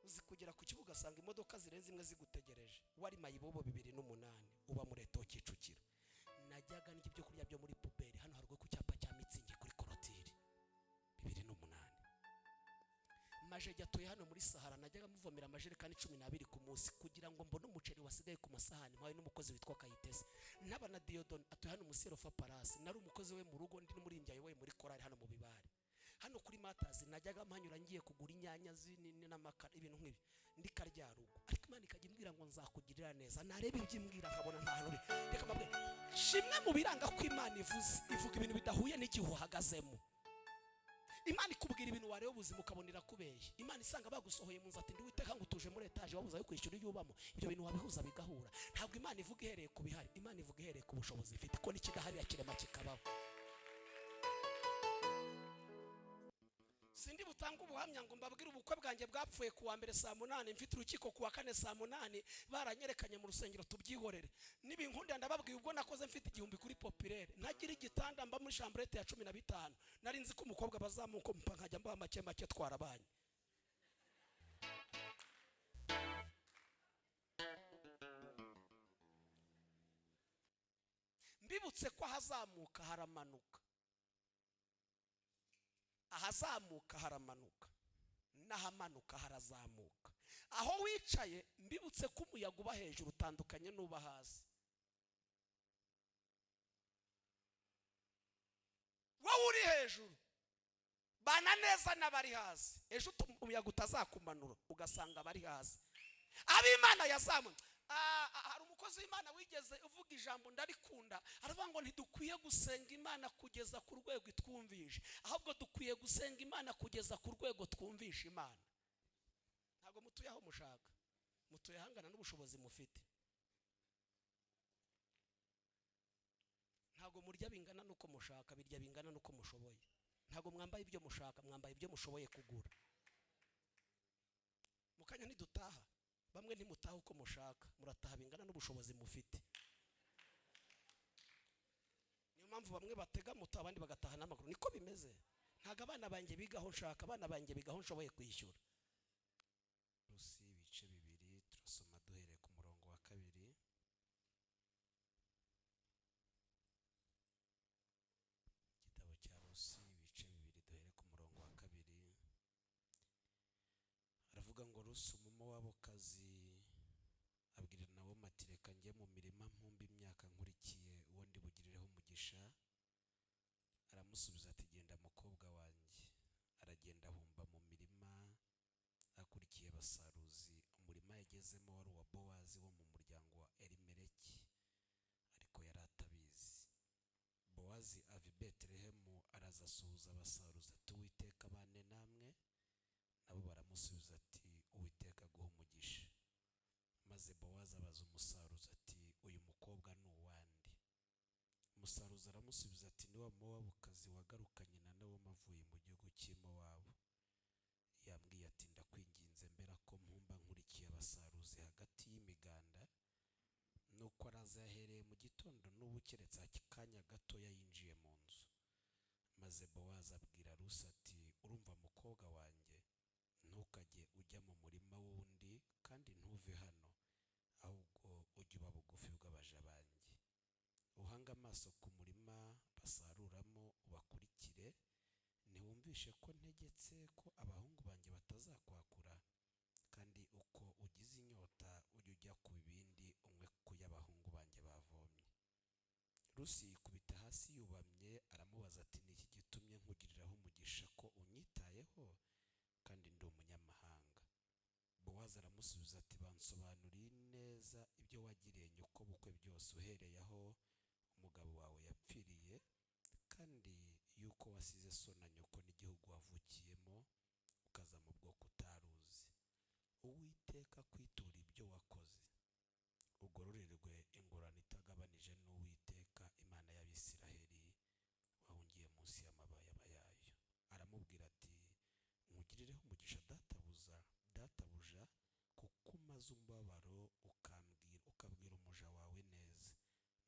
uzi kugera ku kibuga asanga imodoka zirenze imwe zigutegereje wari mayibobo 2008 uba muri Eto Kicukiro. Najyaga n'ibyo byo kurya byo muri puberi hano harugwe ku cyapa cya Mitsingi kuri korotiri 2008. Maje yatoye hano muri Sahara najyaga muvomera amajerekani 12 ku munsi kugira ngo mbone umuceri wasigaye ku masahani mpawe n'umukozi witwa Kayitesi. Naba na Diodon atoye hano musero fa Palasi nari umukozi we mu rugo ndi n'umurimbyi ayoboye muri korali hano mu Bibare. Hano kuri Matazi najyaga mpanyura ngiye kugura inyanya zinini n'amakara ibintu nk'ibi ndi karya rugo. Ariko Imana ikajya imbwira ngo nzakugirira neza narebe ibyimbwira nkabona nta hantu reka mabwe shimwe mu biranga ko Imana ivuga ibintu bidahuye n'igihe uhagazemo. Imana ikubwira ibintu wareba ubuzima ukabonera kubeye. Imana isanga bagusohoye mu nzati ndi witeka ngo utuje muri etaje wabuza yo kwishyura yubamo ibyo bintu wabihuza bigahura. Ntabwo Imana ivuga ihereye ku bihari, Imana ivuga ihereye ku bushobozi ifite ko n'ikidahari yakirema kikabaho. Sindi butanga ubuhamya ngo mbabwire ubukwe bwanjye bwapfuye kuwa mbere saa 8 mfite urukiko kuwa kane saa 8 baranyerekanye mu rusengero tubyihorere. Nibinkunda ndababwiye ubwo nakoze mfite igihumbi kuri populaire ntagira igitanda mba muri chambrette ya 15 nari nzi ko umukobwa bazamuko nkajya mba make make twarabanye. Mbibutse ko hazamuka haramanuka, ahazamuka haramanuka n'ahamanuka harazamuka. Aho wicaye mbibutse ko umuyaga uba hejuru utandukanye n'uba hasi. Wowe uri hejuru bana neza n'abari hasi, ejo umuyaga utazakumanura ugasanga abari hasi. Ab'Imana yazamuye hari umukozi w'Imana wigeze uvuga ijambo ndarikunda aravuga ngo ntidukwiye gusenga Imana kugeza ku rwego itwumvisha, ahubwo dukwiye gusenga Imana kugeza ku rwego twumvisha Imana. Ntago mutuye aho mushaka, mutuye hangana n'ubushobozi mufite. Ntago murya bingana nuko mushaka, birya bingana nuko mushoboye. Ntago mwambaye ibyo mushaka, mwambaye ibyo mushoboye kugura. Mukanya ntidutaha, bamwe ntimutaha uko mushaka, murataha bingana n'ubushobozi mufite. Niyo mpamvu bamwe batega moto abandi bagataha n'amaguru. Niko bimeze. Ntago abana banjye bigaho nshaka, abana banjye bigaho nshoboye kwishyura. Rusi ibice 2 turasoma duhereye ku murongo wa 2. Igitabo cya Rusi ibice 2 duhereye ku murongo wa 2. Aravuga ngo Rusi umumowabokazi abwira nawe matireka njye mu mirima mpumba imyaka nkurikiye uwo ndi bugirireho umugisha. Aramusubiza ati genda mukobwa wanjye. Aragenda humba mu mirima akurikiye abasaruzi. Umurima yagezemo wari uwa Bowazi wo mu muryango wa Elimeleki, ariko yari atabizi. Bowazi ava i Betelehemu araza asuhuza abasaruzi ati Uwiteka bane namwe. Nabo baramusubiza ati Uwiteka guha umugisha. Maze Bowazi abaza umusaruzi ati uyu mukobwa ni uwandi? Umusaruzi aramusubiza ati ni wa Mowabukazi wagarukanye na nawe mavuye mu gihugu cy'Imowabu. Yambwiye ati ndakwinginze mbera ko mpumba nkurikiye abasaruzi hagati y'imiganda. Nuko araza yahereye mu gitondo n'ubu keretse akanya gato yinjiye mu nzu. Maze Bowazi abwira Rusi ati urumva mukobwa wanjye, ntukajye ujya mu murima wundi kandi ntuve hano, ahubwo ujye uba bugufi bw'abaja banjye. Uhanga amaso ku murima basaruramo ubakurikire. Ntiwumvishe ko ntegetse ko abahungu banjye batazakwakura, kandi uko ugize inyota ujye ujya ku bibindi umwe ku y'abahungu banjye bavomye. Rusi yikubita hasi yubamye aramubaza ati niki gitumye nkugiriraho umugisha ko unyitayeho kandi ndi umunyamahanga? Bowazi aramusubiza ati bansobanuriye neza ibyo wagiriye nyoko bukwe byose uhereye aho umugabo wawe yapfiriye, kandi yuko wasize so na nyoko n'igihugu wavukiyemo ukaza mu bwoko utaruzi. Uwiteka kwitura ibyo wakoze, ugororerwe ingorane itagabanije n'Uwiteka Imana y'Abisiraheli wahungiye munsi y'amababa yayo. Aramubwira ati nkugirireho umugisha databuja kuko umaze umubabaro ukabwira umuja wawe neza,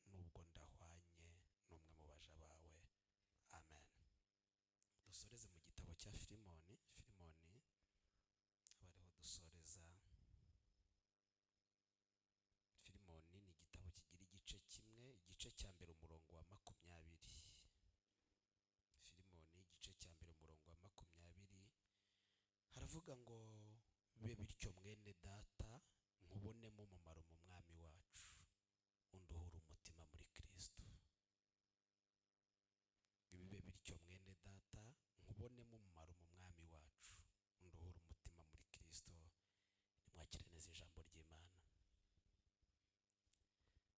nubwo ndahwanye n'umwe mu baja bawe. Amen. Dusoreze mu gitabo cya Filimoni ngo bibe bityo mwene data nkubonemo umumaro mu mwami wacu unduhura umutima muri Kristo. Bibe bityo mwene data nkubonemo umumaro mu mwami wacu unduhura umutima muri Kristo. Nimwakire neza ijambo ry'Imana.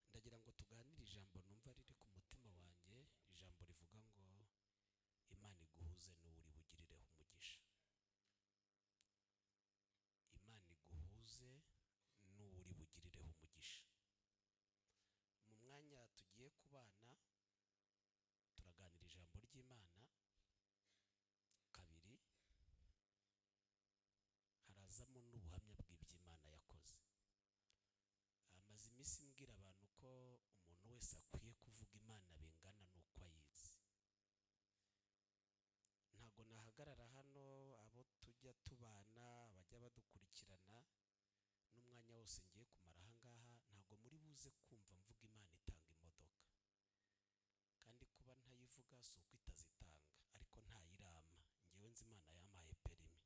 Ndagira ngo tuganire ijambo numva riri ku mutima wanjye, ijambo rivuga ngo Imana iguhuze n'uri bugirireho umugisha. Imana iguhuze n'uri bugirireho umugisha. Mu mwanya tugiye kubana turaganira ijambo ry'Imana. Kabiri harazamo n'ubuhamya bw'iby'Imana yakoze. Amaze iminsi mbwira abantu ko umuntu wese akwiye kuvuga Imana bingana n'uko ayizi. Ntago nahagarara hano abo tujya tubana bajya badukurikirana n'umwanya wose ngiye kumara ahangaha ntago muri buze kumva mvuga Imana itanga imodoka, kandi kuba ntayivuga si uko itazitanga, ariko ntayirama. Ngewe nzi Imana yampaye perimi.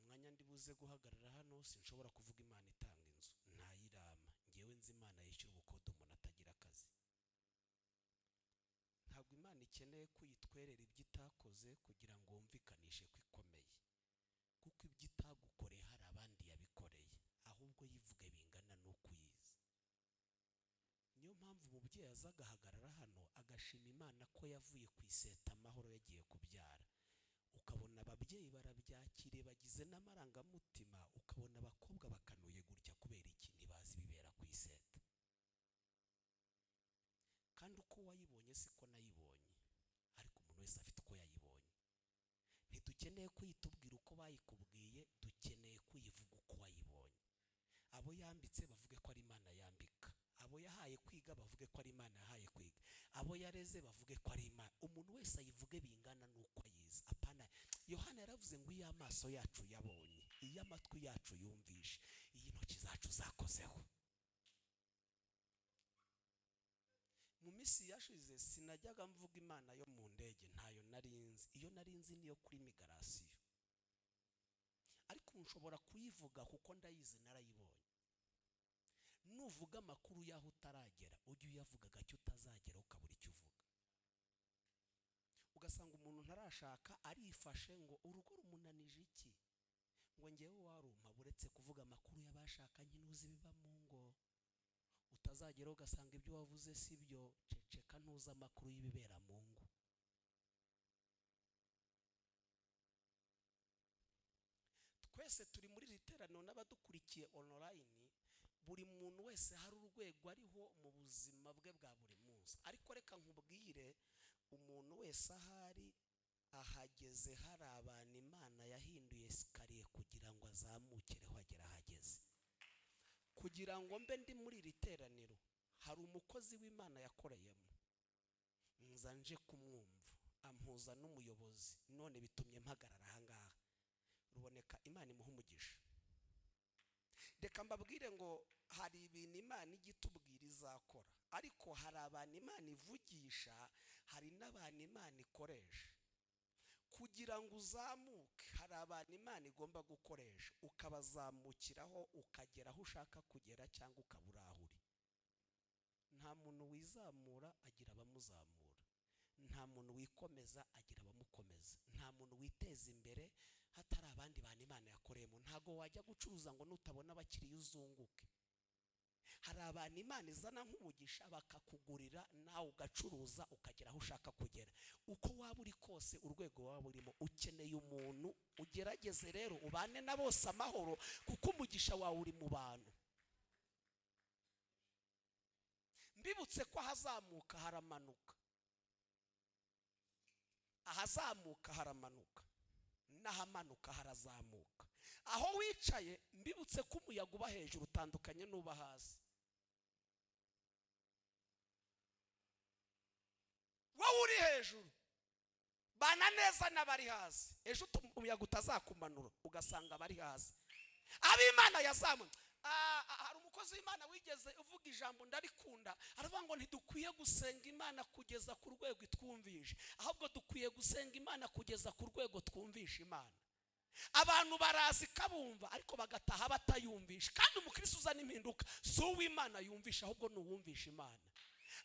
Umwanya ndi buze guhagarara hano sinshobora kuvuga Imana itanga inzu, ntayirama. Ngewe nzi Imana yishyura ubukode umuntu atagira akazi. Ntabwo Imana ikeneye kuyitwerera ibyo itakoze kugira ngo wumvikanishe ko ikomeye, kuko ibyo itagukoreye hari abandi yabikoreye, ahubwo yivuge bingana n'uko uyizi. Niyo mpamvu umubyeyi aza agahagarara hano agashima Imana ko yavuye ku iseta amahoro yagiye kubyara. Ukabona ababyeyi barabyakiriye bagize n'amarangamutima, ukabona abakobwa bakanuye gutya kubera iki? Ntibazi bibera ku iseta. Kandi uko wayibonye siko nayibonye, ariko umuntu wese afite uko yayibonye. Ntidukeneye kuyitubwira uko bayikubwiye, dukeneye kuyivuga uko wayibonye. Abo yambitse bavuge ko ari Imana yambika, abo yahaye kwiga bavuge ko ari Imana yahaye kwiga, abo yareze bavuge ko ari Imana. Umuntu wese ayivuge bingana n'uko ayizi. Apana, Yohana yaravuze ngo iyo amaso yacu yabonye, iyo amatwi yacu yumvishe, iyi intoki zacu zakozeho. Mu minsi yashize sinajyaga mvuga Imana yo mu ndege, ntayo narinzi. Iyo narinzi niyo kuri migarasiyo, ariko nshobora kuyivuga kuko ndayizi, narayibonye. Nuvuga amakuru yaho utaragera ujye uyavuga gake utazagera ukabura icyo uvuga. Ugasanga umuntu ntarashaka arifashe ngo urugo rumunanije iki, ngo ngewe warumpa buretse kuvuga amakuru y'abashakanye ntuzi biba mu ngo. Utazagera ugasanga ibyo wavuze si byo, ceceka ntuzi amakuru y'ibibera mu ngo. Twese turi muri riterano n'abadukurikiye online, buri muntu wese hari urwego ariho mu buzima bwe bwa buri munsi. Ariko reka nkubwire, umuntu wese ahari ahageze hari abantu Imana yahinduye sikariye kugira ngo azamukireho agera ahageze. Kugira ngo mbe ndi muri iri teraniro hari umukozi w'Imana yakoreyemo, nza nje kumwumva, ampuza n'umuyobozi, none bitumye mpagarara ahangaha. Ruboneka Imana imuha umugisha. Reka mbabwire ngo hari ibintu Imana igitubwira izakora, ariko hari abantu Imana ivugisha, hari n'abantu Imana ikoresha. Kugira ngo uzamuke hari abantu Imana igomba gukoresha, ukabazamukiraho ukagera aho ushaka kugera cyangwa ukabura aho uri. Nta muntu wizamura agira abamuzamura, nta muntu wikomeza agira abamukomeza, nta muntu witeza imbere hatari abandi bantu Imana yakoreyemo. Ntago wajya gucuruza ngo nutabona abakiriya uzunguke. Hari abantu Imana izana nk'umugisha bakakugurira, nawe ugacuruza ukagera aho ushaka kugera. Uko waba uri kose, urwego waba urimo, ukeneye umuntu. Ugerageze rero ubane na bose amahoro, kuko umugisha wawe uri mu bantu. Mbibutse ko ahazamuka haramanuka, ahazamuka haramanuka, n'ahamanuka harazamuka. Aho wicaye mbibutse ko umuyaga uba hejuru utandukanye n'uba hasi. Wowe uri hejuru bana neza n'abari hasi, ejo umuyaga utazakumanura ugasanga abari hasi. Ab'Imana yazamuye hari umukozi w'Imana wigeze uvuga ijambo ndarikunda, aravuga ngo ntidukwiye gusenga Imana kugeza ku rwego itwumvisha, ahubwo dukwiye gusenga Imana kugeza ku rwego twumvisha Imana. Abantu barazi kabumva ariko bagataha batayumvisha, kandi umukristo uzana impinduka si uw'Imana yumvisha, ahubwo ni uwumvisha Imana.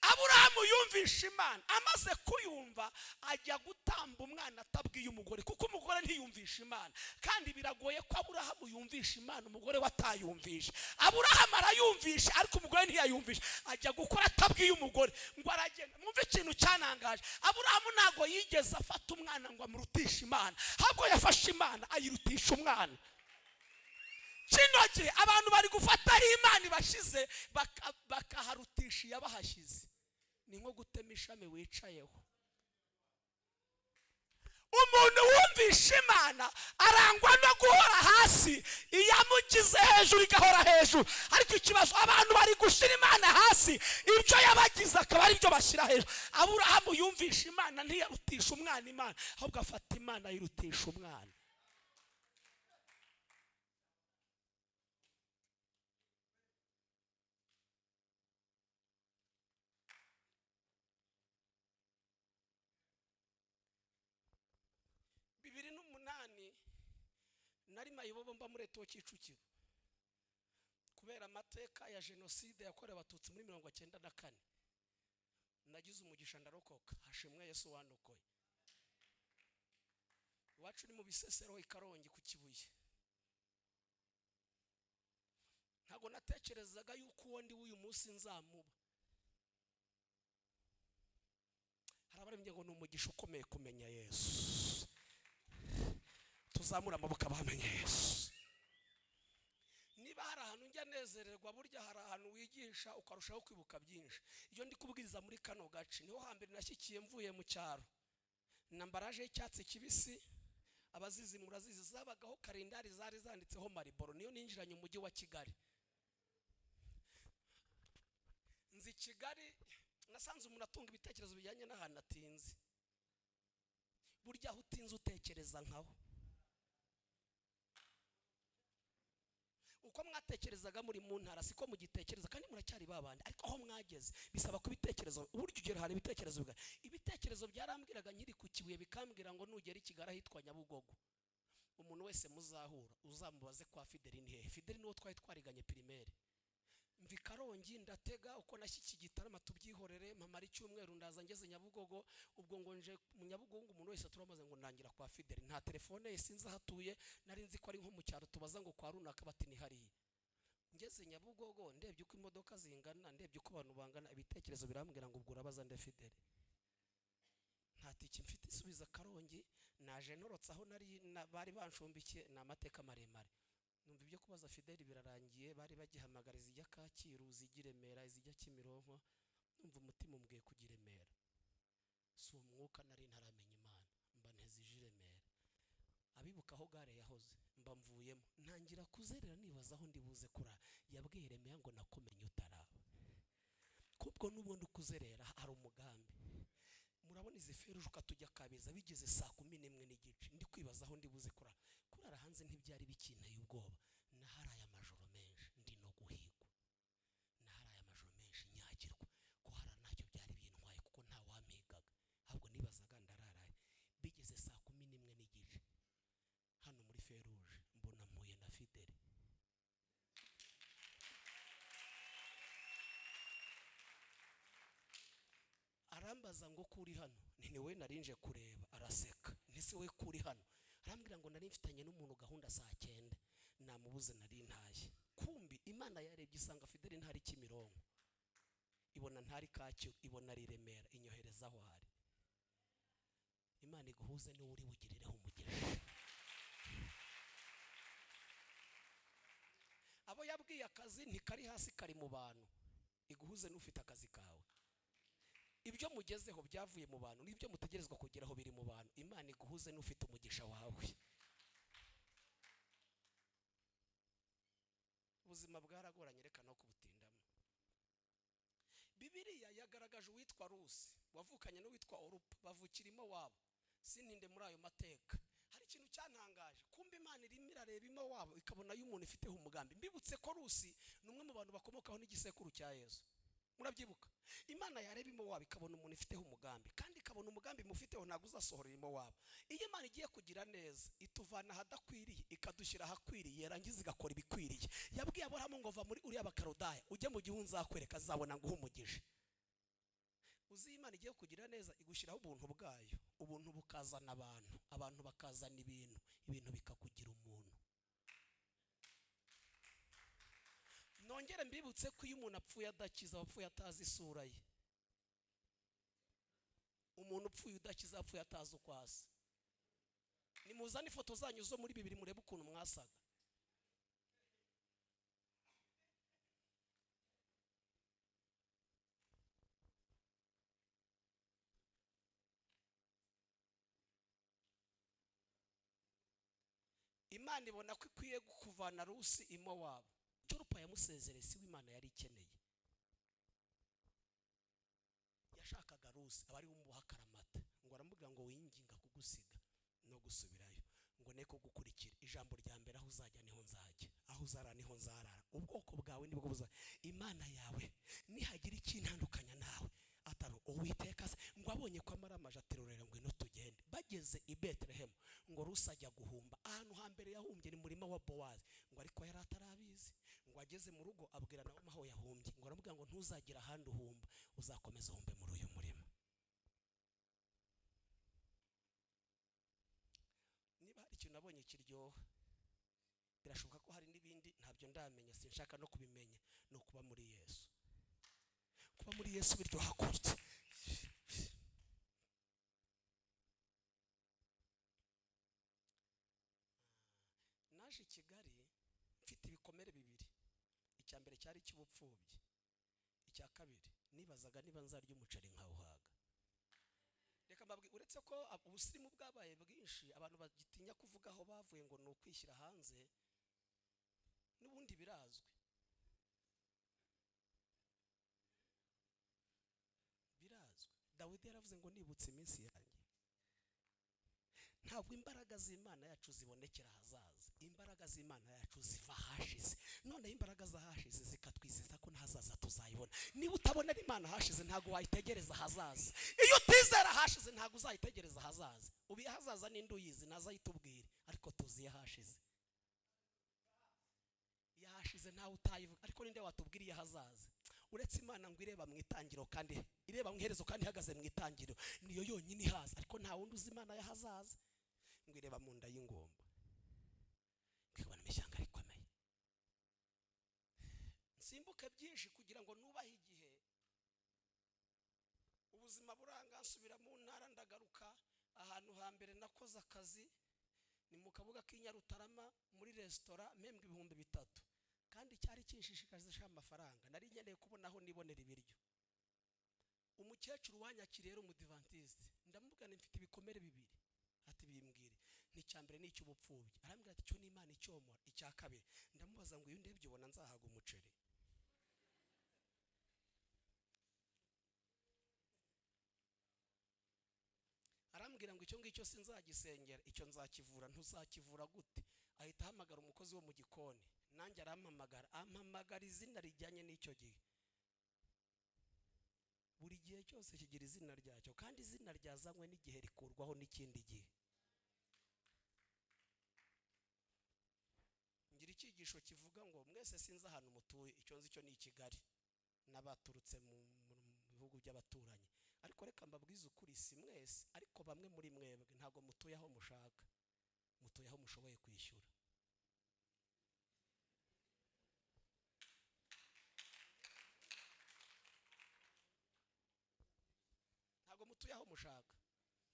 Aburahamu yumvisha Imana, amaze kuyumva ajya gutamba umwana atabwiye umugore, kuko umugore ntiyumvisha Imana, kandi biragoye ko Aburahamu yumvisha Imana umugore watayumvisha. Aburahamu arayumvisha ariko umugore ntiyayumvisha, ajya gukora atabwiye umugore ngo aragenda. Mwumve ikintu cyanangaje, Aburahamu ntago yigeze afata umwana ngo amurutishe Imana, ahubwo yafashe Imana ayirutisha umwana. Kino gihe abantu bari gufata aho Imana ibashize bakaharutisha iyabahashyize. Ni nko gutema ishami wicayeho. Umuntu wumvisha Imana arangwa no guhora hasi, iyamugize hejuru igahora hejuru. Ariko ikibazo abantu bari gushyira Imana hasi, ibyo yabagize akaba ari byo bashyira hejuru. Aburahamu yumvisha Imana ntiyarutisha umwana Imana, ahubwo afata Imana ayirutisha umwana. Nari mayibobo mba muri Eto Kicukiro, kubera amateka ya jenoside yakorewe abatutsi muri 1994. Nagize umugisha ndarokoka, hashimwe Yesu wandokoye. Iwacu ni mu Bisesero i Karongi ku Kibuye. Ntago natekerezaga yuko uwo ndi w'uyu munsi nzamuba. Harabarembye ngo ni umugisha ukomeye kumenya Yesu. Tuzamura amaboko abamenye Yesu. Niba hari ahantu njya nezererwa, burya hari ahantu wigisha ukarushaho kwibuka byinshi. Iyo ndi kubwiriza muri kano gace niho hambere nashyikiye mvuye mu cyaro. Nambaraje y'icyatsi kibisi, abazizi murazizi, zabagaho kalendari zari zanditseho mariboro. Niyo ninjiranye umujyi wa Kigali. Nzi Kigali, nasanze umuntu atunga ibitekerezo bijyanye n'ahantu atinze. Burya aho utinze utekereza nkaho. Uko mwatekerezaga muri mu ntara siko mugitekereza, kandi muracyari babandi. Ariko aho mwageze bisaba kubitekerezo. Uburyo ugera hari ibitekerezo byarambwiraga nkiri ku Kibuye, bikambwira ngo nugera i Kigali ahitwa Nyabugogo, umuntu wese muzahura uzamubaze kwa Fideli ni hehe. Fideli niwo twari twariganye primaire. Mvi Karongi ndatega, uko nashyiki Gitarama tubyihorere, mpamara icyumweru ndaza ngeze Nyabugogo. Ubwo ngo nje mu Nyabugogo umuntu wese turamaze ngo ndangira kwa Fideli. Nta telefone ye sinzi hatuye, nari nzi ko ari nko mu cyaro tubaza ngo kwa runaka bati ni hariya. Ngeze Nyabugogo ndebye uko imodoka zingana, ndebye uko abantu bangana, ibitekerezo birambwira ngo ubwo urabaza nde Fideli. Nta tiki mfite isubiza Karongi, naje norotse aho nari bari banshumbikiye. Na amateka maremare. Numva ibyo kubaza Fideli birarangiye, bari bagihamagara izijya Kacyiru, izigiremera, izijya Kimironko. Numva umutima umbwiye kugiremera. Si umwuka nari ntaramenya Imana, mba nteze ijiremera. Abibuka aho gare yahoze, mba mvuyemo ntangira kuzerera nibaza aho ndi buze kura. Yabwiye Remera ngo nakumenye utaraba. Kubwo nubundi kuzerera hari umugambi. Murabona izi feruje ukatujya Kabeza bigeze saa 11:15, ndi kwibaza aho ndi buze kurara hanze ntibyari bikinteye ubwoba. Naharaye amajoro menshi ndi no guhigwa, naharaye amajoro menshi nyagirwa, ko harara ntacyo byari bintwaye kuko nta wampigaga, ahubwo nibazaga ndararaye. Bigeze saa 11:15 hano muri feruje mbona mpuye na Fideli. Arambaza ngo kuri hano, ni we narinje kureba. Araseka, ntise we kuri hano. Arambwira ngo nari mfitanye n'umuntu gahunda saa 9, namubuze nari ntaye. Kumbi Imana yarebye isanga Fideli ntari Kimironko, ibona ntari Kacyiru, ibona ari Remera, inyohereza aho ari. Imana iguhuze ni uri bugirireho umugisha. Abo yabwiye akazi ntikari hasi kari mu bantu, iguhuze n'ufite akazi kawe. Ibyo mugezeho byavuye mu bantu, n'ibyo mutegerezwa kugeraho biri mu bantu. Imana iguhuze n'ufite umugisha wawe. Ubuzima bwaragoranye, reka no kubutindamo. Bibiliya yagaragaje uwitwa Rusi wavukanye n'uwitwa Orupa, bavukirimo wabo. Sintinde muri ayo mateka. Hari ikintu icyantangaje kumbe Imana irimo irareba imo wabo ikabona y'umuntu ifiteho umugambi. Mbibutse ko Rusi numwe mu bantu bakomokaho n'igisekuru cya Yesu, murabyibuka. Imana yareba imo wabo ikabona umuntu ifiteho umugambi, kandi ikabona umugambi mufiteho ntabwo uzasohorera imo wabo. Iyo Imana igiye kugira neza ituvana ahadakwiriye ikadushyira ahakwiriye, yarangiza igakora ibikwiriye. Yabwiye Aburahamu ngo va muri uriya Bakaludaya ujye mu gihugu nzakwereka, azabona ngo uhumugije. Uzi Imana igiye kugira neza igushyiraho ubuntu bwayo, ubuntu bukazana abantu, abantu bakazana ibintu, ibintu bikakugira umuntu. Nongere mbibutse ko iyo umuntu apfuye adakiza, apfuye atazi isura ye. Umuntu upfuye udakiza apfuye atazi uko asa. Nimuzane ifoto zanyu zo muri Bibiliya murebe ukuntu mwasaga. Imana ibona ko ikwiye kuvana Rusi imo wabo. Cyurupa yamusezeresi w'Imana yari ikeneye. Yashakaga Rusi abari bumuha karamata, ngo aramubwira ngo winginga kugusiga no gusubirayo, ngo neko gukurikira. Ijambo rya mbere aho uzajya niho nzajya, aho uzara niho nzarara, ubwoko bwawe nibwo buza. Imana yawe nihagira ikintandukanya nawe ataro Uwiteka se. Ngo abonye ko amara amaje aterurera ngo ino tugende. Bageze i Betelehemu ngo Rusi ajya guhumba. Ahantu hambere yahumbye ni murima wa Bowazi, ngo ariko yari atarabizi. Ngo ageze mu rugo abwira nawe aho yahumbye, ngo aramubwira ngo ntuzagira ahandi uhumba, uzakomeza humbe muri uyu murima. Niba hari ikintu nabonye kiryoha, birashoboka ko hari n'ibindi ntabyo ndamenya, sinshaka no kubimenya, no kuba muri Yesu. Kuba muri Yesu biryoha kurutse. Naje i Kigali mfite ibikomere bibiri. Icya mbere cyari cy'ubupfubyi, icya kabiri nibazaga niba nzarya umuceri nkawuhaga. Reka mbabwi uretse ko ubusirimu bwabaye bwinshi, abantu bagitinya kuvuga aho bavuye ngo ni ukwishyira hanze, n'ubundi birazwi. Dawidi yaravuze ngo nibutse iminsi yanjye. Ntabwo imbaraga z'Imana yacu zibonekera hazaza, imbaraga z'Imana yacu ziva hashize. None imbaraga za hashize zikatwizeza ko ntazaza tuzayibona. Niba utabonera Imana hashize ntabwo wayitegereza hazaza. Iyo utizera hashize ntabwo uzayitegereza hazaza. Ubiye hazaza ninde uyizi nazayitubwire, ariko tuziye hashize. Yahashize ntawe utayivuga, ariko ninde watubwiriye hazaza? Uretse Imana ngo ireba mu itangiro kandi ireba mu iherezo kandi ihagaze mu itangiro, niyo yonyine ihaza, ariko nta wundi uzi Imana yahazaza. Ngo ireba mu nda y'ingomba ikabona imishyanga rikomeye. Nsimbuke byinshi kugira ngo nubahe igihe. Ubuzima buranga nsubira mu ntara ndagaruka. Ahantu hambere nakoze akazi ni mu kabuga k'Inyarutarama muri restaurant, mpembwa ibihumbi 3, kandi cyari kinshishikaje amafaranga. Nari nkeneye kubona aho nibonera ibiryo. Umukecuru wanyakiriye rero umudivantiste, ndamubwira nti mfite ibikomere bibiri. Ati bimbwire. N'icya mbere ni icy'ubupfubyi. Arambwira ati cyo ni Imana icyomora. Icya kabiri ndamubaza ngo iyo ndebye ubona nzahaga umuceri. Arambwira ngo icyo ngicyo sinzagisengera, icyo nzakivura. Ntuzakivura gute? Ahita ahamagara umukozi wo mu gikoni, nanjye ampamagara izina rijyanye n'icyo gihe. Buri gihe cyose kigira izina ryacyo, kandi izina ryazanywe n'igihe rikurwaho n'ikindi gihe. Ngira icyigisho kivuga ngo mwese sinzi ahantu mutuye, icyo nzi cyo ni i Kigali n'abaturutse mu bihugu by'abaturanyi. Ariko reka mbabwize ukuri, si mwese, ariko bamwe muri mwebwe ntago mutuye aho mushaka, mutuye aho mushoboye kwishyura. Ntago mutuye aho mushaka,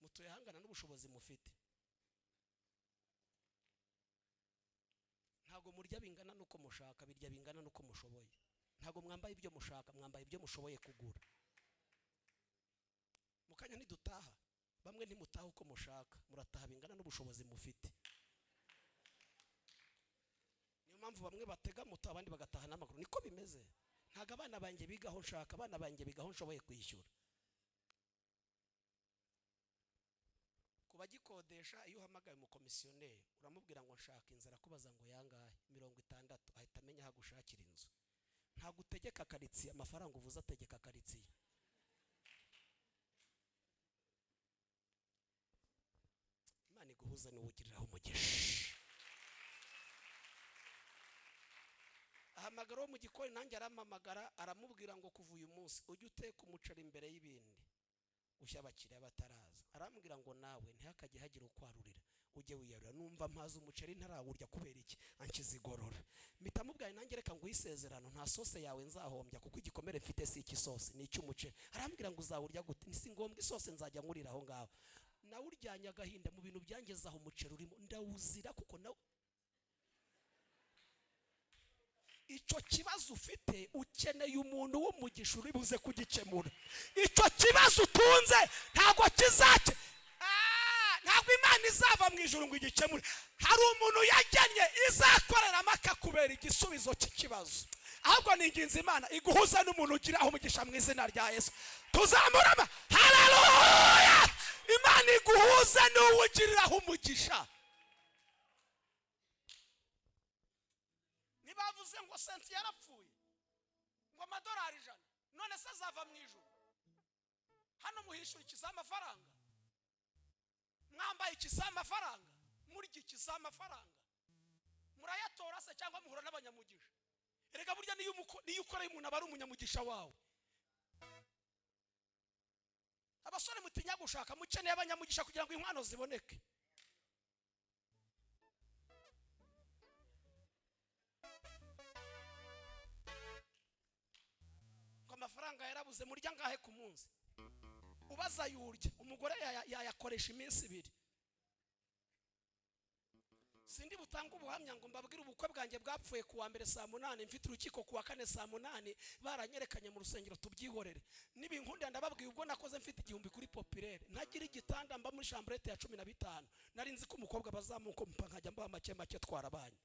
mutuye hangana n'ubushobozi mufite. Ntago murya bingana nuko mushaka, birya bingana nuko mushoboye. Ntago mwambaye ibyo mushaka, mwambaye ibyo mushoboye kugura. Mukanya nidutaha, bamwe ntimutaha uko mushaka, murataha bingana n'ubushobozi mufite. Niyo mpamvu bamwe batega moto abandi bagataha n'amaguru. Niko bimeze. Ntago abana banjye bigaho nshaka, abana banjye bigaho nshoboye kwishyura. Kubagikora urakodesha iyo uhamagaye umukomisiyoneri uramubwira ngo nshaka inzara kubaza ngo yangahe 60 ahita amenya aho gushakira inzu. Nta gutegeka karitsiye amafaranga uvuze ategeka karitsiye. Imana iguhuza n'uwugiriraho umugisha. Ahamagara wo mu gikoni nanjye aramamagara aramubwira ngo kuva uyu munsi ujye uteka umuceri imbere y'ibindi ushya abakiriya bataraza. Arambwira ngo nawe ntihakajye hagira ukwarurira ujye wiyarura. Numva mpaza umuceri ntarawurya kubera iki ankiza igorora. Mpita mubwaye nanjye reka ngo isezerano nta sose yawe nzahombya kuko igikomere mfite si iki sose ni icy'umuceri. Arambwira ngo uzawurya gute? Ni si ngombwa isose nzajya nkurira aho ngaho. Nawuryanya agahinda mu bintu byangezaho umuceri urimo ndawuzira kuko nawe icyo kibazo ufite ukeneye umuntu w'umugisha uri buze kugikemura. Icyo kibazo utunze ntabwo kizake ntabwo Imana izava mu ijuru ngo igikemure. Hari umuntu yagennye izakoreramo akakubera igisubizo cy'ikibazo. Ahubwo ni inginzi Imana iguhuza n'umuntu ugira aho umugisha mu izina rya Yesu. Tuzamurama haleluya. Imana iguhuza n'uwugiriraho umugisha. Bavuze ngo sensi yarapfuye ngo amadolari 100 none se azava mu ijuru. Hano muhishura ikisa amafaranga mwambaye ikisa amafaranga muri ikisa amafaranga murayatora se cyangwa muhura n'abanyamugisha. Erega burya niyo ukora umuntu aba ari umunyamugisha wawe. Abasore mutinya gushaka mukeneye abanyamugisha kugira ngo inkwano ziboneke. Amafaranga yarabuze murya ngahe ku munsi ubaza yurya umugore yayakoresha iminsi 2. Sindi butanga ubuhamya ngo mbabwire ubukwe bwanjye bwapfuye kuwa mbere saa 8 mfite urukiko kuwa 4 saa 8 baranyerekanye mu rusengero tubyihorere. Nibinkunda ndababwiye ubwo nakoze mfite igihumbi kuri populaire ntagira igitanda mba muri chambrette ya 15 nari nzi ko umukobwa bazamuko mpa nkajya mba make make twarabanye.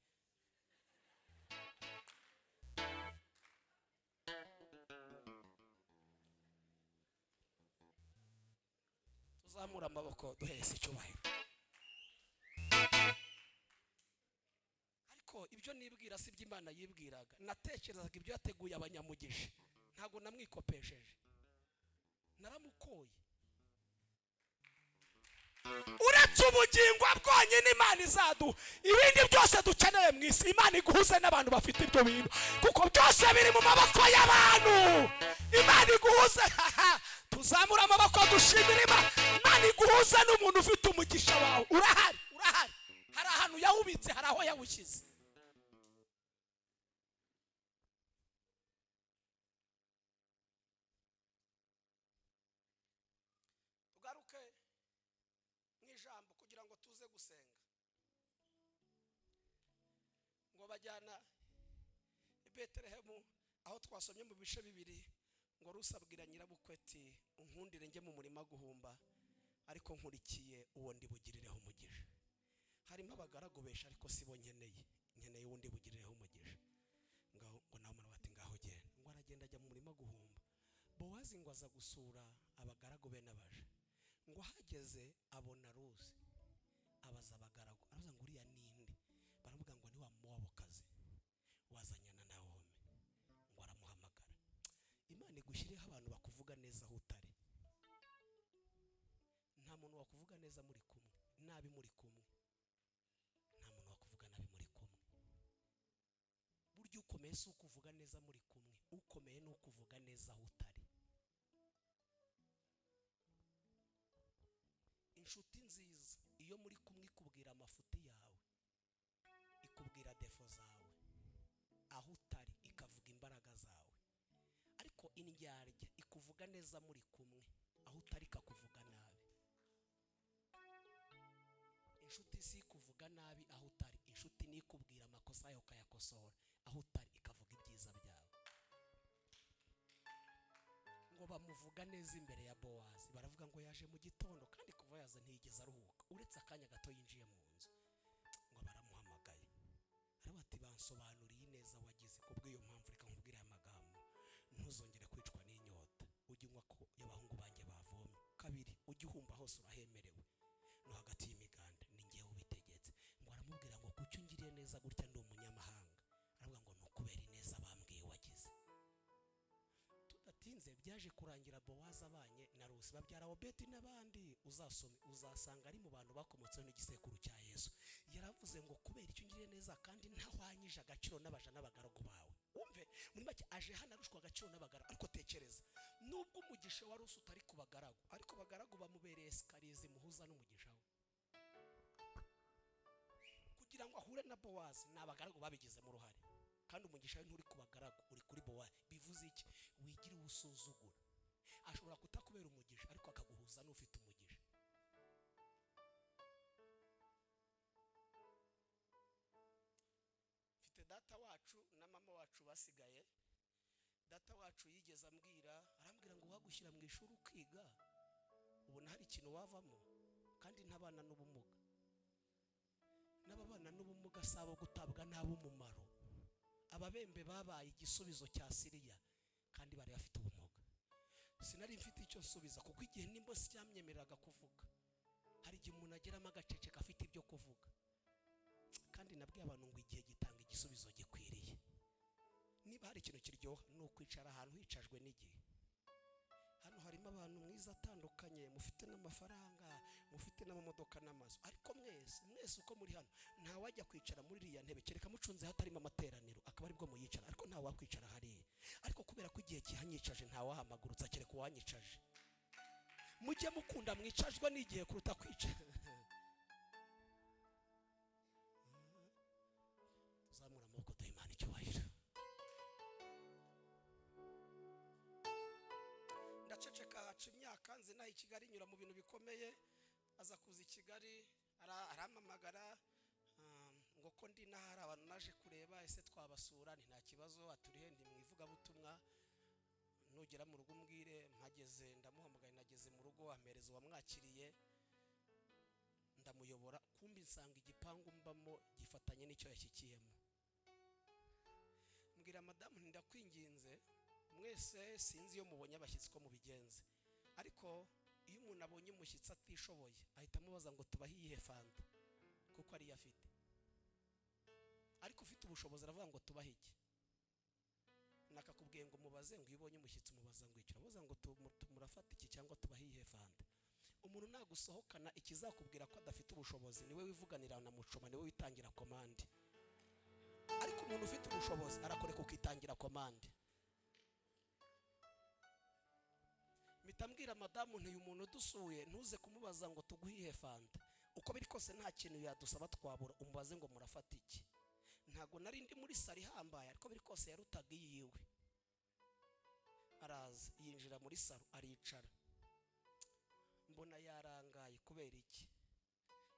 Tuzamura amaboko duhese icyubahiro. Ariko ibyo nibwira si by'Imana yibwiraga. Natekerezaga ibyo yateguye abanyamugisha ntago namwikopesheje naramukoye. Uretse ubugingo bwonyine Imana izadu ibindi byose dukeneye mu isi. Imana iguhuze n'abantu bafite ibyo bintu kuko byose biri mu maboko y'abantu. Imana iguhuze tuzamura amaboko dushimira Imana iguhuza n'umuntu ufite umugisha wawe. Urahari hari ahantu yawubitse hari aho yawushyize. Tugaruke mu ijambo kugira ngo tuze gusenga. Ngo bajyana i Betelehemu aho twasomye mu bice 2 ngo rusabwira nyirabukwe ati unkundire njye mu murima guhumba ariko nkurikiye uwo ndi bugirireho umugisha. Harimo abagaragu besha ariko sibo nkeneye undi bugirireho umugisha. Ngaho ngo nawe bati ngaho genda. Ngo aragenda ajya mu murima guhumba. Bowazi ngo aza gusura abagaragu be n'abaje. Ngo hageze abona Rusi abaza abagaragu aravuga ngo uriya ninde? Baravuga ngo ni wa Mowabokazi wazanyana na Nawomi. Ngo aramuhamagara. Imana igushyiriho abantu bakuvuga neza aho utari. Nta muntu wakuvuga neza muri kumwe nabi muri kumwe. Nta muntu wakuvuga nabi muri kumwe. Buryo ukomeye si ukuvuga neza muri kumwe, ukomeye ni ukuvuga neza aho utari. Inshuti nziza iyo muri kumwe ikubwira amafuti yawe, ikubwira defo zawe, aho utari ikavuga imbaraga zawe. Ariko indyarya ikuvuga neza muri kumwe, aho utari ikakuvuga nabi. Inshuti si kuvuga nabi aho utari, inshuti ni ikubwira amakosa yawe ukayakosora, aho utari ikavuga ibyiza byawe. Ngo bamuvuga neza imbere ya Bowazi, baravuga ngo yaje mu gitondo kandi kuva yaza ntiyigeze aruhuka uretse akanya gato yinjiye mu nzu. Ngo baramuhamagaye ariko ati bansobanuriye neza wagize kubw'iyo mpamvu reka nkubwire amagambo, ntuzongere kwicwa n'inyota, ujye unywa ko y'abahungu banjye bavomye. 2 ujye uhumba hose urahemerewe no hagati y'imi neza gutya ndi umunyamahanga. Aravuga ngo nukubera ineza bambwiye wagize. Tudatinze byaje kurangira Bowazi abanye na Rusi babyara Obedi n'abandi. Uzasome uzasanga ari mu bantu bakomotseho n'igisekuru cya Yesu. Yaravuze ngo kubera icyo ngiriye neza kandi ntahwanyije agaciro n'abaja n'abagaragu bawe. Umve muri make aje hano arushwa agaciro n'abagaragu. Ariko tekereza nubwo umugisha wa Rusi utari ku bagaragu, ariko bagaragu bamubereye sikarizi muhuza n'umugisha we. Kugira ngo ahure na Bowazi n'abagaragu babigizemo uruhare. Kandi umugisha we nturi ku bagaragu, uri kuri Bowazi. Bivuze iki? Wigira ubusuzugura. Ashobora kutakubera umugisha ariko akaguhuza n'ufite umugisha. Mfite data wacu na mama wacu basigaye. Data wacu yigeze arambwira ngo wagushyira mu ishuri ukiga ubona hari ikintu wavamo, kandi ntabana n'ubumuga. N'ababana n'ubumuga sabo gutabwa n'ab'umumaro. Ababembe babaye igisubizo cya Siriya kandi bari bafite ubumuga. Sinari mfite icyo nsubiza kuko igihe nimbo cyamyemereraga kuvuga. Hari igihe umuntu ageramo agaceceka afite ibyo kuvuga. Kandi nabwiye abantu ngo igihe gitanga igisubizo gikwiriye. Niba hari ikintu kiryoha ni ukwicara ahantu hicajwe n'igihe. Hano harimo abantu mwiza atandukanye, mufite n'amafaranga, mufite n'amamodoka n'amazu, ariko mwese uko muri hano nta wajya kwicara muri iriya ntebe kereka mucunze hatarimo amateraniro akaba aribwo muyicara, ariko nta wakwicara hariya. Ariko kubera ko igihe kihanyicaje nta wahamagurutsa kereka uwanyicaje. Mujye mukunda mwicajwe n'igihe kuruta kwicara. Tuzamura amaboko duhe Imana icyubahiro. Ndaceceka haca imyaka nzi naho i Kigali nyura mu bintu bikomeye. Aza kuza i Kigali arampamagara ngo ko ndi nahari abantu naje kureba ese twabasura. Ni nta kibazo, aturihe ndi mu ivugabutumwa, nugera mu rugo umbwire. Mpageze ndamuhamagaye, nageze mu rugo ampereza uwamwakiriye ndamuyobora. Kumbi nsanga igipangu mbamo gifatanye n'icyo yashyikiyemo. Mbwira madamu ndakwinginze mwese sinzi iyo mubonye abashyitsi ko mubigenze, ariko iyo umuntu abonye umushyitsi atishoboye ahita amubaza ngo tubahiye fanta kuko ari afite, ariko ufite ubushobozi aravuga ngo tubahe iki. Nakakubwiye ngo mubaze ngo iyo ubonye umushyitsi umubaza ngo icyo aravuga ngo murafata iki cyangwa tubahiye fanta. Umuntu nagusohokana ikizakubwira ko adafite ubushobozi niwe wivuganira na mucoma, niwe witangira komande. Ariko umuntu ufite ubushobozi arakoreka ukitangira komande. Mitambwira madamu ntuyu muntu dusuye ntuze kumubaza ngo tuguhiye fanta, uko biri kose nta kintu yadusaba twabura, umubaze ngo murafata iki. Ntago nari ndi muri sari hambaye, ariko biri kose yarutaga yiwe. Araza yinjira muri saro aricara, mbona yarangaye. Kubera iki?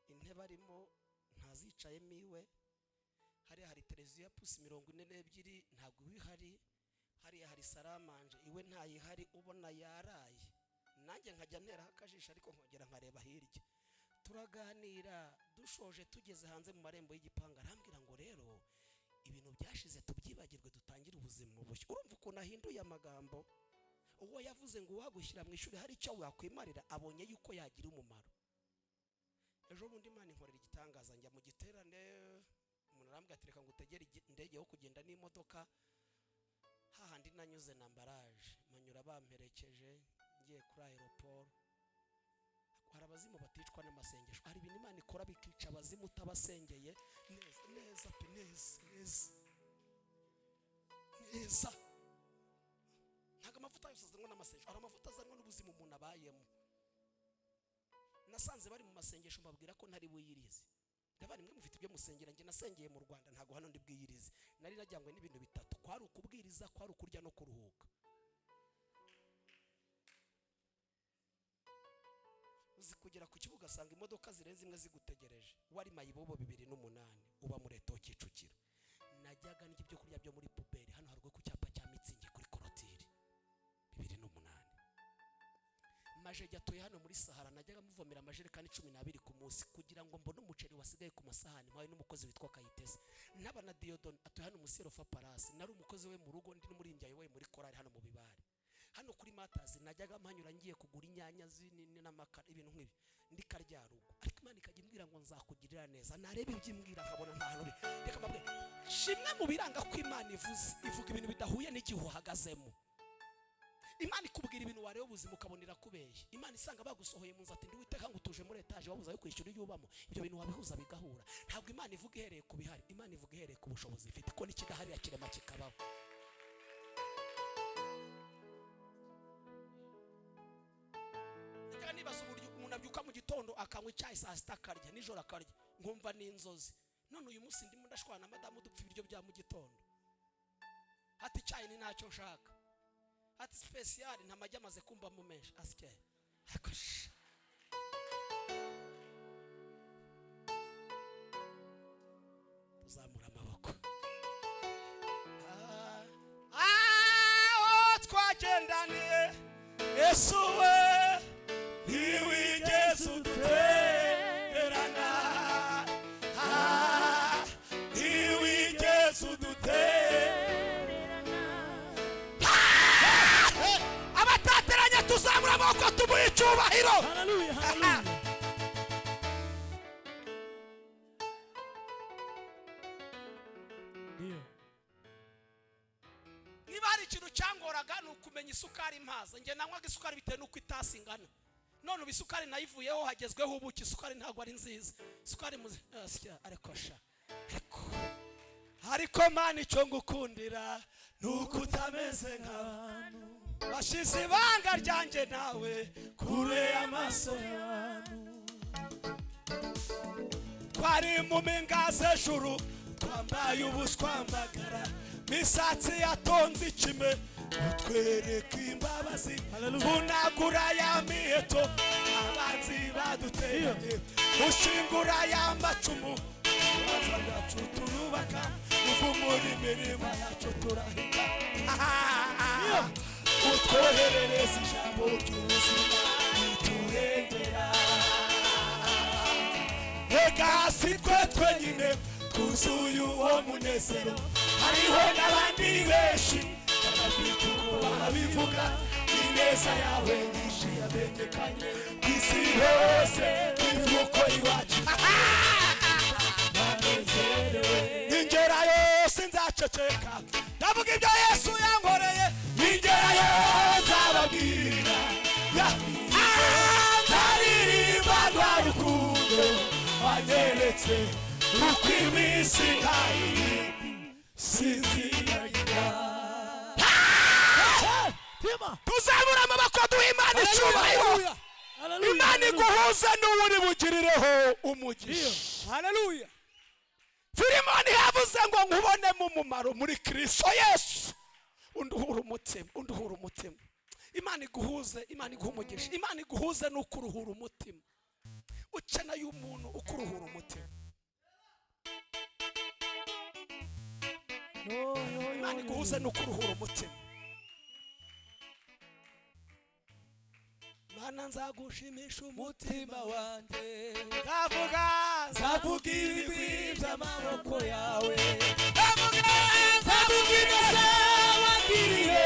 Intebe arimo ntazicayemo iwe. Hariya hari televiziyo ya pusi 42 ntabwo ihari. Hariya hari saramanje iwe ntayihari, ubona yaraye. Nanjye nkajya nteraho akajisho ariko nkongera nkareba hirya. Turaganira dushoje tugeze hanze mu marembo y'igipanga, arambwira ngo rero ibintu byashize tubyibagirwe dutangire ubuzima bushya. Urumva ukuntu ahinduye amagambo. Uwo yavuze ngo wagushyira mu ishuri hari icyo wakwimarira abonye yuko yagira umumaro. Ejo bundi Imana inkorera igitangaza, njya mu giterane, umuntu arambwira ati reka ngo utegere indege yo kugenda n'imodoka. Hahandi nanyuze na ambaraje manyura bamperekeje ngiye kuri aeroport. Hari abazimu baticwa n'amasengesho. Hari ibintu Imana ikora bikica abazimu utabasengeye neza pe neza. Ntago amavuta yose azanwa n'amasengesho, hari amavuta azanwa n'ubuzima umuntu abayemo. Nasanze bari mu masengesho mbabwira ko ntari buyirize. Ndabari mwe mufite ibyo musengera, nge nasengeye mu Rwanda ntago hano ndi bwiyirize. Nari najyangwe n'ibintu bitatu, kwari ukubwiriza, kwari ukurya no kuruhuka. Uzi kugera ku kibuga asanga imodoka zirenze imwe zigutegereje. Wari mayibobo 2008 uba muri Eto Kicukiro. Najyaga n'ibyo byo kurya byo muri puberi hano harugwe ku cyapa cya Mitsingi kuri korotiri 2008. Majege atuye hano muri Sahara, najyaga muvomera amajerekani 12 ku munsi kugira ngo mbone umuceri wasigaye ku masahani mpawe n'umukozi witwa Kayitesi. Naba na Diodon atuye hano Musero fa Palasi, nari umukozi we mu rugo ndi muri imbyaye we muri korari hano mu Bibare. Hano kuri Matazi najyaga mpanyura ngiye kugura inyanya n'amakara ibintu nk'ibi ndi karya rugo. Ariko ariko Imana ikajya imbwira ngo nzakugirira neza. Narebe ibyimbwira nkabona nta hantu reka mabwe shimwe mu biranga ko Imana ivuga ibintu bidahuye n'igihe uhagazemo. Imana ikubwira ibintu wareba ubuzima ukabonera kubeye. Imana isanga bagusohoye mu nzati ndiwiteka ngo utuje muri etaje wabuza yo kwishyura yubamo. Ibyo bintu wabihuza bigahura. Ntabwo Imana ivuga ihereye ku bihari, Imana ivuga ihereye ku bushobozi ifite ko n'ikidahari yakirema kikabaho. Ndeka nibaza uburyo umuntu abyuka mu gitondo akanywa icyayi saa sita akarya nijoro akarya ngumva n'inzozi. None uyu munsi ndimo ndashwana na madamu dupfa ibiryo bya mu gitondo. Ati icyayi ni ntacyo nshaka. Ati special ntamajya amaze kumba mu menshi asike akosh tuzamura amaboko. Twagendaniye Yesu we ntiwigeze udutererana, ntiwigeze udutererana. Abatateranya tuzamura amaboko tumuhe icyubahiro. Haleluya, haleluya. Niba hari ikintu cyangoraga ni ukumenya isukari impaza. Nge nanywaga isukari bitewe n'uko itasi ingana. None ubu isukari nayivuyeho hagezweho ubuki. Isukari ntabwo ari nziza. Isukari ariko sha ariko Mana icyo ngukundira nuko utameze nk'abantu bashize ibanga ryanjye nawe kure y'amaso y'abantu. Twari mu mpinga z'ejuru twambaye ubushwambagara, misatsi yatonze ikime utwereka imbabazi, vunagura ya miheto abanzi baduteye, ushingura ya macumu waza yacu turubaka, uvumura imirima yacu turahinga. Utwoherereza ijambo ry'ubuzima riturengera. Ega si twe twenyine twuzuye uwo munezero, hariho n'abandi benshi badafite uko babivuga. Ineza yawe nyinshi yamenyekanye isi hose, ivuko iwacu banezerewe. Ingerayo sinzaceceka ndavuga ibyo Yesu yankoreye. Ingerayo nzababwira nzaririmba rwa rukundo wanyeretse uko iminsi nkayiri sinziragira. Tuzamura amaboko duha Imana icyubahiro. Imana iguhuze n'uwuri bugirireho umugisha. Haleluya. Filimoni yavuze ngo nkubonemo umumaro muri Kristo Yesu. Unduhura umutima, unduhura umutima. Imana iguhuze, Imana iguha umugisha. Imana iguhuze n'ukuruhura umutima. Ukeneye umuntu ukuruhura umutima. Imana iguhuze n'ukuruhura umutima. Mana nzagushimisha umutima wanjye, nzavuga ibigwi by'amaboko yawe, nzavuga ineza wagiriye,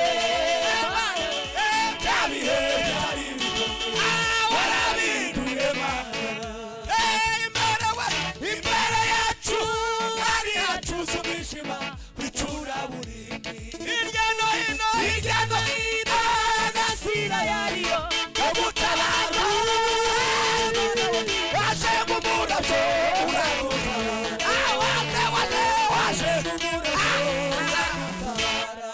bya bihe byari bigoye warabinduye Mana. Imbere yacu hari hacuze umwijima w'icuraburindi, hirya no hino nasira yariyo ubutabara waje mu murabyo uragutabara, waje mu murabyo uragutabara.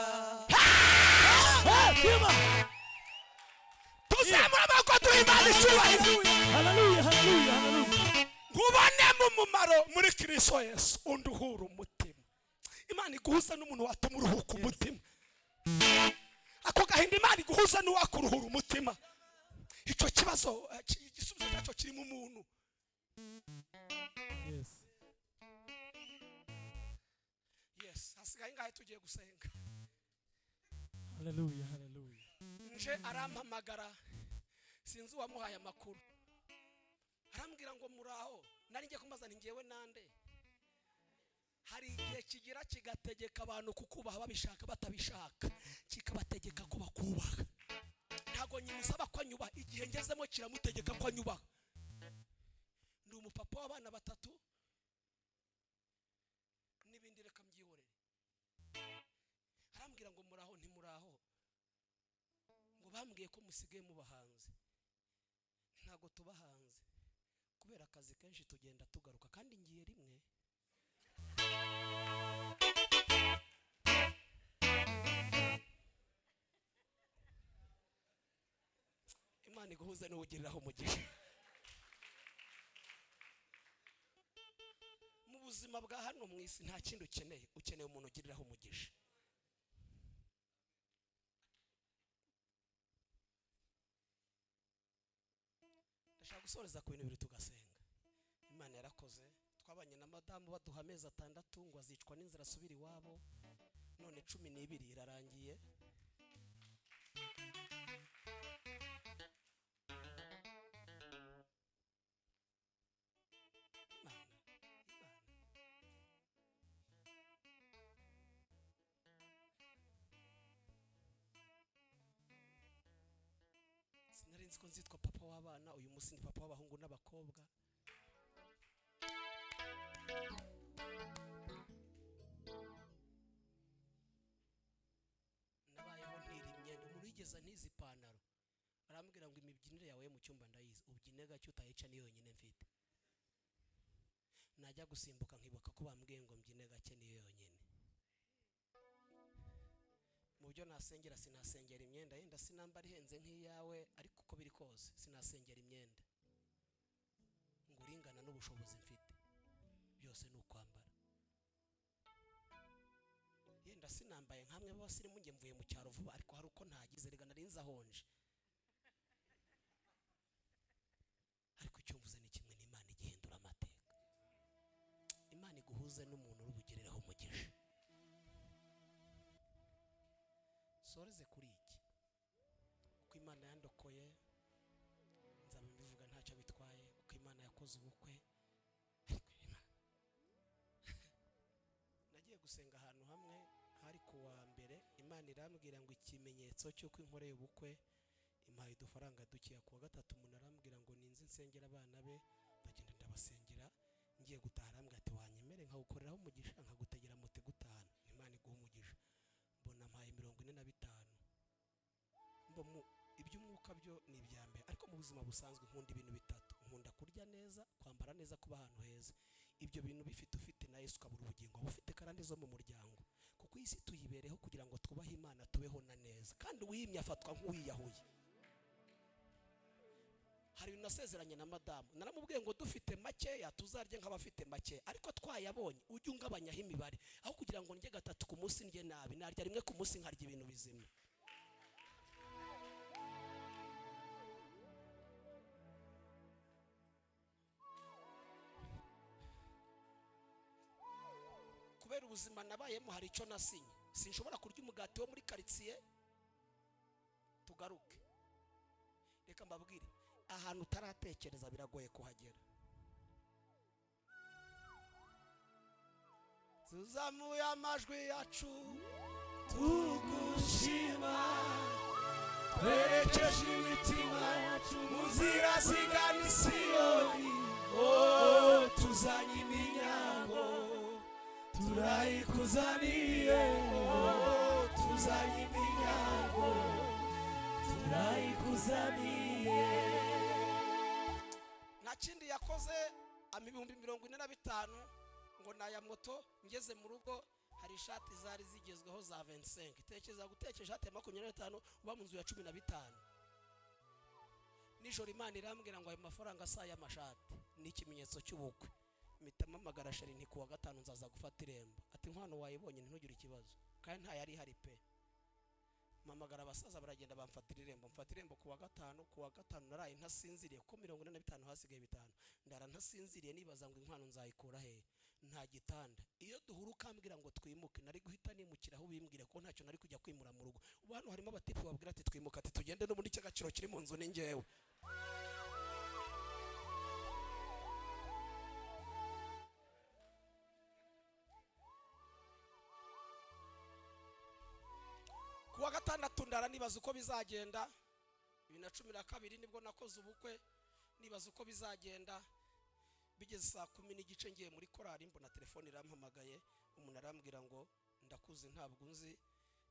Tuzamura amaboko duha Imana icyubahiro. Haleluya, haleluya, haleluya. Nkubonemo umumaro muri Kristo Yesu, unduhura umutima. Imana iguhuza n'umuntu watuma uruhuka umutima. Ako gahinda Imana iguhuza n'uwakuruhura umutima. Icyo kibazo igisubizo cyacyo kiri mu muntu. Yes, hasigaye ngahe tugiye gusenga. Haleluya, haleluya. Nje arampamagara sinzi uwamuhaye amakuru. Arambwira ngo muraho, nari ngiye kumaza ngewe nande. Hari igihe kigira kigategeka abantu kukubaha babishaka batabishaka, kikabategeka ko bakubaha. Ntago nyimusaba ko anyubaha, igihe ngezemo kiramutegeka ko anyubaha. Ndi umupapa w'abana batatu n'ibindi reka mbyihorere. Arambwira ngo muraho ntimuraho, ngo bambwiye ko musigaye muba hanze. Ntago tuba hanze kubera akazi kenshi tugenda tugaruka, kandi ngiye rimwe. Imana iguhuze n'ugiriraho umugisha. Mu buzima bwa hano mu isi nta kindi ukeneye umuntu ugiriraho umugisha. Ndashaka gusoreza ku bintu bibiri tugasenga. Imana yarakoze, twabanye na madamu baduha amezi 6 ngo azicwa n'inzira asubira iwabo, none 12 irarangiye. Sinarinzi ko nzitwa papa w'abana, uyu munsi ni papa w'abahungu n'abakobwa. Nabayeho ntira imyenda, umuntu yigeza ntizi ipantaro arambwira ngo imibyinire yawe mu cyumba ndayizi, ubyine gake utayica ni yonyine mfite. Najya gusimbuka nkibuka ko bambwiye ngo mbyine gake ni yonyine. Mu byo nasengera sinasengera imyenda, yenda sinamba rihenze nk'iyawe, ariko uko biri kose sinasengera imyenda. Ngo uringana n'ubushobozi mfite byose ni ukwambara. Yenda sinambaye nkamwe b'abasirimu nge mvuye mu cyaro vuba, ariko hari uko ntagize rega narinza honje. Ariko icyo mvuze ni kimwe, n'Imana igihindura amateka. Imana iguhuze n'umuntu urubugirereho umugisha. Soreze kuri iki, uko Imana yandokoye nzaba mbivuga ntacyo bitwaye, uko Imana yakoze ubukwe. Nagiye gusenga ahantu hamwe hari kuwa mbere, Imana irambwira ngo ikimenyetso cy'uko inkoreye ubukwe impaye udufaranga dukiya. Kuwa gatatu umuntu arambwira ngo ninzi nsengera abana be, ndagenda ndabasengera. Ngiye gutaha arambwira ati wanyemere nkagukoreraho umugisha nkagutegera mote gutahana. Imana iguha umugisha. Mbona mpaye 45. Mbo iby'umwuka byo ni ibya mbere, ariko mu buzima busanzwe nkunda ibintu bitatu: nkunda kurya neza, kwambara neza, kuba ahantu heza. Ibyo bintu ufite na Yesu ukabura ubugingo ufite karande zo mu muryango, kuko isi tuyibereho kugira ngo twubahe Imana tubeho na neza, kandi uwimye afatwa nk'uwiyahuye. Hari ibintu nasezeranye na madamu, naramubwiye ngo dufite makeya tuzarye nk'abafite make, ariko twayabonye ujye ungabanyaho imibare, aho kugira ngo ndye 3 ku munsi ndye nabi, narya rimwe ku munsi nkarya ibintu bizima. Kubera ubuzima nabayemo hari icyo nasinye, sinshobora kurya umugati wo muri quartier. Tugaruke, reka mbabwire, ahantu utaratekereza biragoye kuhagera. Tuzamuye amajwi yacu tugushima, twerekeje imitima yacu mu nzira zigana i Siyoni. Oh, tuzanye iminyago turayikuzaniye, oh, tuzanye iminyago turayikuzaniye. Nta kindi yakoze, ibihumbi 45 ngo naya moto. Ngeze mu rugo hari ishati zari zigezweho za 25, tekereza gutekesha ishati ya 25 uba mu nzu ya 15. Nijoro Imana irambwira ngo ayo mafaranga asaya amashati ni ikimenyetso cy'ubukwe. Mitamamagara shari nti kuwa gatanu nzaza gufata irembo. Ati nkwano wayibonye ntugire ikibazo, kandi nta yari hari pe. Mamagara abasaza baragenda bamfatira irembo. Mfatira irembo kuwa gatanu naraye ntasinziriye, ko 45 hasigaye 5. Ndara ntasinziriye nibaza ngo inkwano nzayikura he, nta gitanda. Iyo duhuru kambwira ngo twimuke, nari guhita nimukira aho bimbwire ko ntacyo nari kujya kwimura mu rugo. Ubu hano harimo abatipe babwira ati twimuka, ati tugende no muri cyagaciro kiri mu nzu ni ngewe. Kuwa gatandatu ndara nibaza uko bizagenda. 2012 nibwo nakoze ubukwe, nibaza uko bizagenda. bigeze saa 10 n'igice ngiye muri korari mbona telefone irampamagaye umuntu arambwira ngo ndakuze ntabwo unzi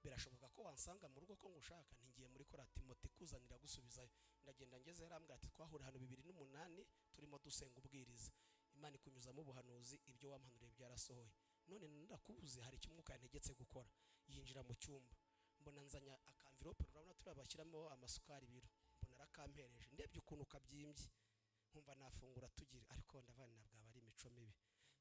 birashoboka ko wansanga mu rugo ko ngushaka ntigiye muri korari Timote kuzanira gusubizayo ndagenda ngeze yarambwira ati twahura hano 2008 turimo dusenga ubwiriza Imana ikunyuzamo ubuhanuzi ibyo wampanuriye byarasohoye none ndakubuze hari kimwuka yantegetse gukora yinjira mu cyumba mbona nzanya akamvirope urabona turabashyiramo amasukari biro mbona arakampereje ndebye ukuntu kabyimbye nkumva nafungura tugira ariko ndavana nabwo ari imico mibi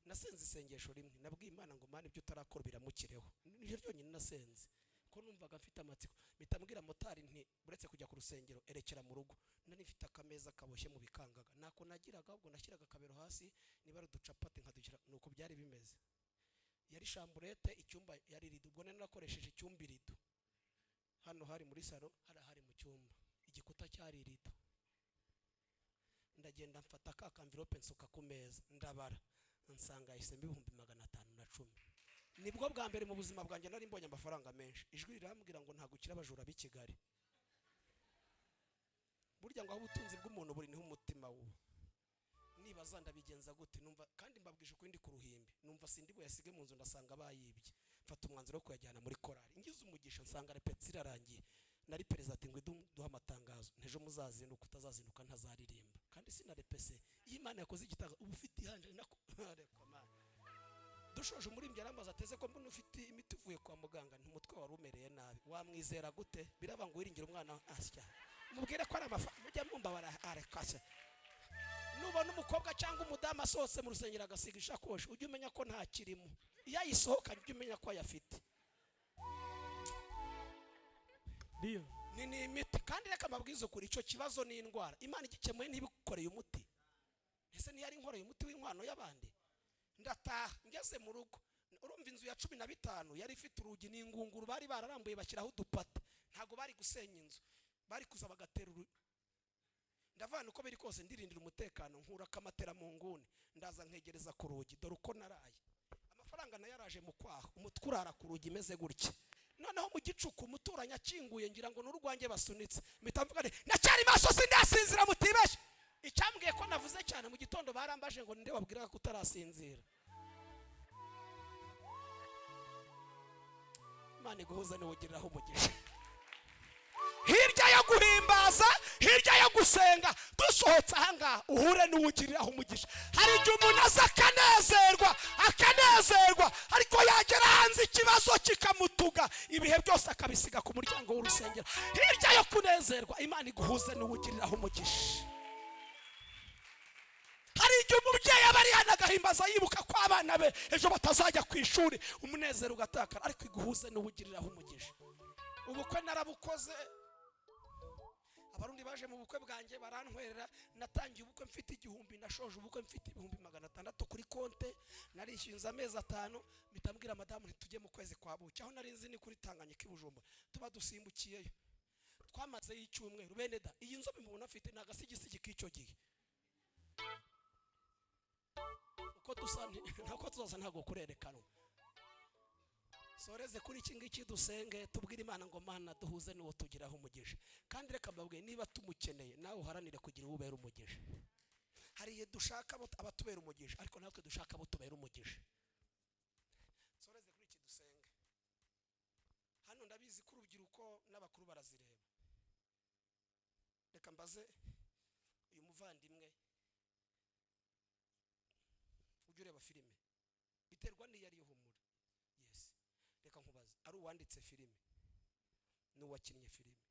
nasenze isengesho rimwe nabwiye Imana ngo Mana ibyo utarakora biramukireho nije ryonyine nasenze ko numvaga mfite amatsiko mitambwira motari nti buretse kujya ku rusengero erekera mu rugo nari mfite akameza kaboshye mu bikangaga nako nagiraga ubwo nashyiraga kabero hasi niba ari uducapati nkadukira nuko byari bimeze yari chamburete icyumba yari rido ubwo nari nakoresheje icyumba rido hano hari muri salo hari mu cyumba igikuta cyari rido ndagenda mfata ka envelope nsuka ku meza ndabara nsanga isembe 510 nibwo bwa mbere mu buzima bwanjye nari mbonye amafaranga menshi ijwi rirambwira ngo ntagukira abajura b'i Kigali burya ngo aho ubutunzi bw'umuntu buri niho umutima wuba nibaza ndabigenza gute numva kandi mbabwije uko ndi ku ruhimbi numva sindi buyasige mu nzu ndasanga bayibye mfata umwanzuro wo kuyajyana muri korari ngize umugisha nsanga repeti irarangiye nari perezida ati ngo duha amatangazo ntejo muzazinduka utazazinduka ntazaririmba kandi sinarepese Imana yakoze igitanga ubu ufite ihanje nako areka Mana dushoje muri mbya rambaza ateze ko mbona ufite imiti uvuye kwa muganga ntumutwe wari umereye nabi wamwizera gute biraba ngo wiringira umwana asya mubwire ko ari amafaranga mujya mwumva bararekashe nubona umukobwa cyangwa umudamu asohotse mu rusengero agasiga ishakoshi ujye umenya ko nta kirimo iyo ayisohoka ujye umenya ko ayafite Dio ni imiti kandi reka mabwizo kuri icyo kibazo ni indwara Imana igikemuye ntibigukoreye umuti ese ni yari inkoreye umuti w'inkwano y'abandi ndataha ngeze mu rugo urumva inzu ya 15 yari ifite urugi n'ingunguru bari bararambuye bashyiraho udupata ntago bari gusenya inzu bari kuza bagatera ndavana uko biri kose ndirindira umutekano nkura kamatera mu nguni ndaza nkegereza ku rugi dore uko naraye amafaranga nayaraje mu kwaho umutwurara ku rugi imeze gutya noneho mu gicuku umuturanya akinguye ngira ngo n'urwange basunitse mitamvuga nacyari maso sindasinzira mutibeshe icyambwiye ko navuze cyane mu gitondo barambaje ngo nde wabwiraga ko utarasinzira Imana iguhuza n'ugiriraho umugisha hirya yo guhimbaza hirya yo gusenga dusohotse ahanga uhure n'ugiriraho umugisha hari igihe umuntu aza akanezerwa ariko yagera hanze ikibazo kikamutuga ibihe byose akabisiga ku muryango w'urusengero hirya yo kunezerwa Imana iguhuze n'ugiriraho umugisha hari igihe umubyeyi abari yanagahimbaza yibuka ko abana be ejo batazajya ku ishuri umunezero ugatakara ariko iguhuze n'ugiriraho umugisha ubukwe narabukoze abarundi baje mu bukwe bwanjye barantwerera natangiye ubukwe mfite igihumbi nashoje ubukwe mfite 600 kuri konte narishyinze amezi 5 mitambwira madamu ntitujye mu kwezi kwa buki aho narinzi ni kuri Tanganyika ibujumba tuba dusimbukiyeyo twamaze y'icyumweru bene da iyi nzobe mubona afite nagasigisigi k'icyo gihe uko dusane nako tuzaza ntago kurerekana soreze kuri iki ngiki dusenge tubwire Imana ngo Mana duhuze n'uwo tugiraho umugisha kandi reka mbabwe niba tumukeneye nawe uharanire kugira ubera umugisha hari igihe dushaka abatubera umugisha ariko natwe dushaka abutubera umugisha soreze kuri iki dusenge hano ndabizi ko urubyiruko n'abakuru barazireba reka mbaze uyu muvandimwe ujye ureba filime biterwa n'iyo ariyo humura yes reka nkubaze ari uwanditse filime n'uwakinnye filime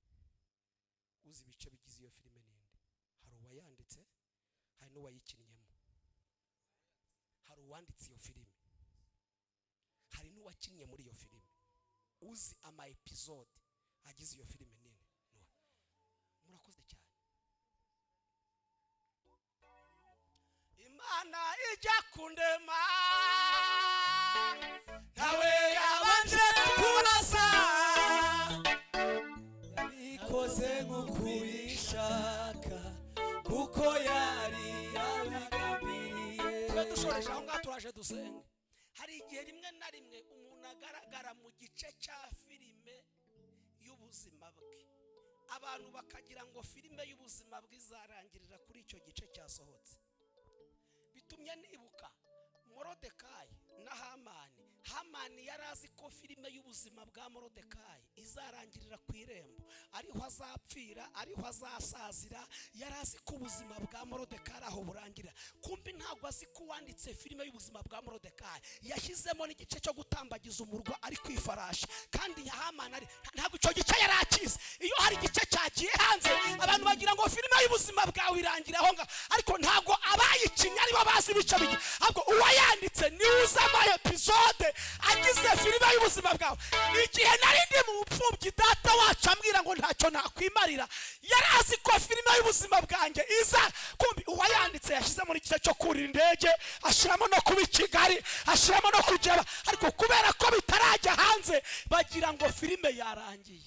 uzi ibice bigize iyo filime ninde hari uwayanditse hari n'uwayikinnyemo hari uwanditse iyo filime hari n'uwakinnye muri iyo filime uzi ama episode agize iyo filime ninde murakoze cyane Imana ijya kundema nawe yabanje kurasa yabikoze nk'ukuyishaka kuko yari yabigambiriye dushoreje aho ngaho turaje dusenge hari igihe rimwe na rimwe umuntu agaragara mu gice cya filime y'ubuzima bwe abantu bakagira ngo filime y'ubuzima bwe izarangirira kuri icyo gice cyasohotse bitumye nibuka Morodekayi na Hamani yari azi ko filime y'ubuzima bwa Morodekayi izarangirira ku irembo, ariho azapfira, ariho azasazira. Yari azi ko ubuzima bwa Morodekayi aho burangirira. Kumbi ntabwo azi ko wanditse filime y'ubuzima bwa Morodekayi yashyizemo n'igice cyo gutambagiza umurwa ari kwifarashi, kandi Hamani ntabwo icyo gice yari akizi. Iyo hari igice cyagiye hanze abantu bagira ngo filime y'ubuzima bwawe irangira aho ngaho, ariko ntabwo abayikinnye aribo bazi ibice bige, ahubwo uwayanditse niwe uzi ama episode agize filime y'ubuzima bwawe. Igihe nari ndi mu bupfubyi data wacu ambwira ngo ntacyo nakwimarira, yari azi ko filime y'ubuzima bwanjye iza. Kumbi uwayanditse yashyizemo n'igice cyo kurira indege, ashyiramo no kuba i Kigali, ashyiramo no kujya, ariko kubera ko bitarajya hanze bagira ngo filime yarangiye.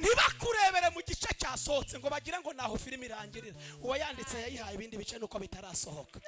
Ntibakurebere mu gice cyasohotse ngo bagire ngo naho filime irangirira. Uwayanditse yayihaye ibindi bice nuko bitarasohoka.